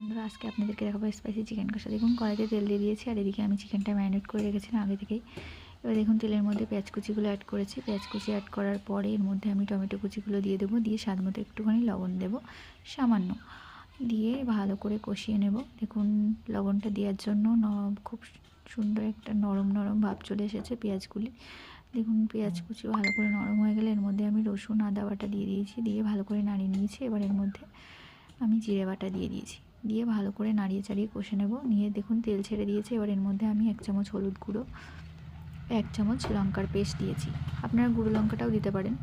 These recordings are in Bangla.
বন্ধুরা, আজকে আপনাদেরকে দেখাবো স্পাইসি চিকেন কষা। দেখুন কড়াইতে তেল দিয়ে দিয়েছি, আর এদিকে আমি চিকেনটা ম্যারিনেট করে রেখেছিলাম আগে থেকেই। এবার দেখুন তেলের মধ্যে পেঁয়াজ কুচিগুলো অ্যাড করেছি। পেঁয়াজ কুচি অ্যাড করার পরে এর মধ্যে আমি টমেটো কুচিগুলো দিয়ে দেবো, দিয়ে স্বাদ মতো একটুখানি লবণ দেবো সামান্য, দিয়ে ভালো করে কষিয়ে নেব। দেখুন লবণটা দেওয়ার জন্য খুব সুন্দর একটা নরম নরম ভাব চলে এসেছে পেঁয়াজগুলি। দেখুন পেঁয়াজ কুচি ভালো করে নরম হয়ে গেলে এর মধ্যে আমি রসুন আদা বাটা দিয়ে দিয়েছি, দিয়ে ভালো করে নাড়িয়ে নিয়েছি। এবার এর মধ্যে আমি জিরে বাটা দিয়ে দিয়েছি, দিয়ে ভালো করে নাড়িয়ে চাড়িয়ে কষে নেব। নিয়ে দেখুন তেল ছেড়ে দিয়েছে। এবার এর মধ্যে আমি 1 চামচ হলুদ গুঁড়ো, 1 চামচ লঙ্কার পেস্ট দিয়েছি, আপনারা গুঁড়ো লঙ্কাটাও দিতে পারেন।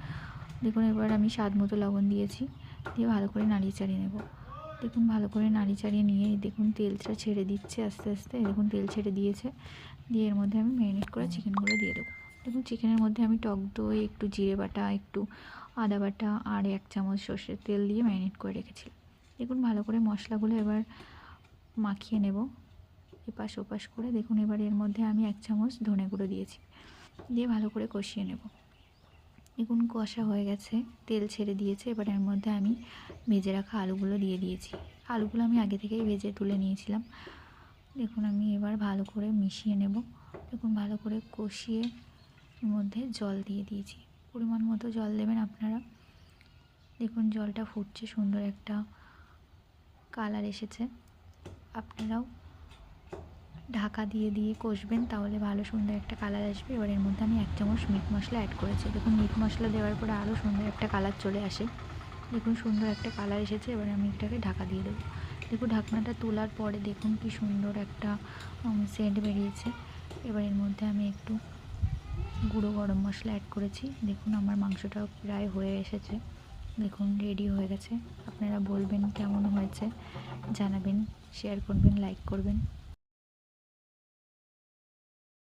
দেখুন এবার আমি স্বাদ মতো লবণ দিয়েছি, দিয়ে ভালো করে নাড়িয়ে চাড়িয়ে নেব। দেখুন ভালো করে নাড়িয়ে চাড়িয়ে নিয়ে দেখুন তেলটা ছেড়ে দিচ্ছে আস্তে আস্তে। দেখুন তেল ছেড়ে দিয়েছে, দিয়ে এর মধ্যে আমি ম্যারিনেট করা চিকেনগুলো দিয়ে দেবো। দেখুন চিকেনের মধ্যে আমি টক দই, একটু জিরে বাটা, একটু আদা বাটা আর 1 চামচ সর্ষের তেল দিয়ে ম্যারিনেট করে রেখেছিলাম। দেখুন ভালো করে মশলাগুলো এবার মাখিয়ে নেব এপাশ ওপাশ করে। দেখুন এবার এর মধ্যে আমি 1 চামচ ধনে গুঁড়ো দিয়েছি, দিয়ে ভালো করে কষিয়ে নেব। দেখুন কষা হয়ে গেছে, তেল ছেড়ে দিয়েছে। এবার এর মধ্যে আমি ভেজে রাখা আলুগুলো দিয়ে দিয়েছি। আলুগুলো আমি আগে থেকেই ভেজে তুলে নিয়েছিলাম। দেখুন আমি এবার ভালো করে মিশিয়ে নেব। দেখুন ভালো করে কষিয়ে এর মধ্যে জল দিয়ে দিয়েছি, পরিমাণ মতো জল দেবেন আপনারা। দেখুন জলটা ফুটছে, সুন্দর একটা কালার এসেছে। আপনারাও ঢাকা দিয়ে দিয়ে কষবেন, তাহলে ভালো সুন্দর একটা কালার আসবে। এবার এর মধ্যে আমি 1 চামচ মিট মশলা অ্যাড করেছি। দেখুন মিট মশলা দেওয়ার পরে আরও সুন্দর একটা কালার চলে আসে। দেখুন সুন্দর একটা কালার এসেছে। এবার আমি এটাকে ঢাকা দিয়ে দেবো। দেখুন ঢাকনাটা তোলার পরে দেখুন কি সুন্দর একটা সেন্ট বেরিয়েছে। এবার এর মধ্যে আমি একটু গুঁড়ো গরম মশলা অ্যাড করেছি। দেখুন আমার মাংসটাও প্রায় হয়ে এসেছে। দেখুন রেডি হয়ে গেছে। আপনারা বলবেন কেমন হয়েছে, জানাবেন, শেয়ার করবেন, লাইক করবেন।